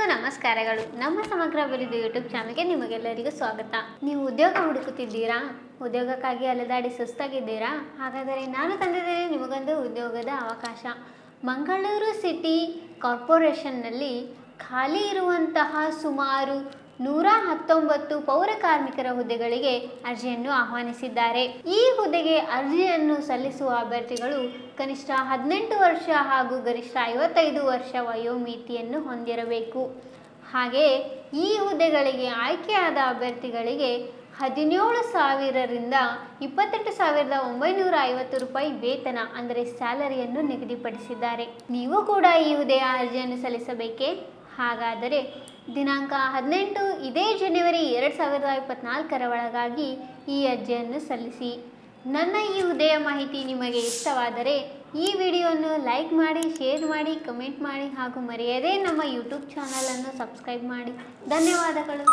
ಎಲ್ಲರಿಗೂ ನಮಸ್ಕಾರಗಳು. ನಮ್ಮ ಸಮಗ್ರ ಅಭಿವೃದ್ಧಿ ಯೂಟ್ಯೂಬ್ ಚಾನಲ್ಗೆ ನಿಮಗೆಲ್ಲರಿಗೂ ಸ್ವಾಗತ. ನೀವು ಉದ್ಯೋಗ ಹುಡುಕುತ್ತಿದ್ದೀರಾ? ಉದ್ಯೋಗಕ್ಕಾಗಿ ಅಲೆದಾಡಿ ಸುಸ್ತಾಗಿದ್ದೀರಾ? ಹಾಗಾದರೆ ನಾನು ತಂದಿದ್ದೇನೆ ನಿಮಗೊಂದು ಉದ್ಯೋಗದ ಅವಕಾಶ. ಮಂಗಳೂರು ಸಿಟಿ ಕಾರ್ಪೊರೇಷನ್ನಲ್ಲಿ ಖಾಲಿ ಇರುವಂತಹ ಸುಮಾರು 119 ಪೌರ ಕಾರ್ಮಿಕರ ಹುದ್ದೆಗಳಿಗೆ ಅರ್ಜಿಯನ್ನು ಆಹ್ವಾನಿಸಿದ್ದಾರೆ. ಈ ಹುದ್ದೆಗೆ ಅರ್ಜಿಯನ್ನು ಸಲ್ಲಿಸುವ ಅಭ್ಯರ್ಥಿಗಳು ಕನಿಷ್ಠ 18 ವರ್ಷ ಹಾಗೂ ಗರಿಷ್ಠ 55 ವರ್ಷ ವಯೋಮಿತಿಯನ್ನು ಹೊಂದಿರಬೇಕು. ಹಾಗೆಯೇ ಈ ಹುದ್ದೆಗಳಿಗೆ ಆಯ್ಕೆಯಾದ ಅಭ್ಯರ್ಥಿಗಳಿಗೆ 17,000ರಿಂದ 28,950 ರೂಪಾಯಿ ವೇತನ ಅಂದರೆ ಸ್ಯಾಲರಿಯನ್ನು ನಿಗದಿಪಡಿಸಿದ್ದಾರೆ. ನೀವು ಕೂಡ ಈ ಹುದ್ದೆಯ ಅರ್ಜಿಯನ್ನು ಸಲ್ಲಿಸಬೇಕೇ? ಹಾಗಾದರೆ ದಿನಾಂಕ 18 ಇದೇ ಜನವರಿ 2024 ಒಳಗಾಗಿ ಈ ಅರ್ಜಿಯನ್ನು ಸಲ್ಲಿಸಿ. ನನ್ನ ಈ ಹುದ್ದೆಯ ಮಾಹಿತಿ ನಿಮಗೆ ಇಷ್ಟವಾದರೆ ಈ ವಿಡಿಯೋವನ್ನು ಲೈಕ್ ಮಾಡಿ, ಶೇರ್ ಮಾಡಿ, ಕಮೆಂಟ್ ಮಾಡಿ ಹಾಗೂ ಮರೆಯದೇ ನಮ್ಮ ಯೂಟ್ಯೂಬ್ ಚಾನಲನ್ನು ಸಬ್ಸ್ಕ್ರೈಬ್ ಮಾಡಿ. ಧನ್ಯವಾದಗಳು.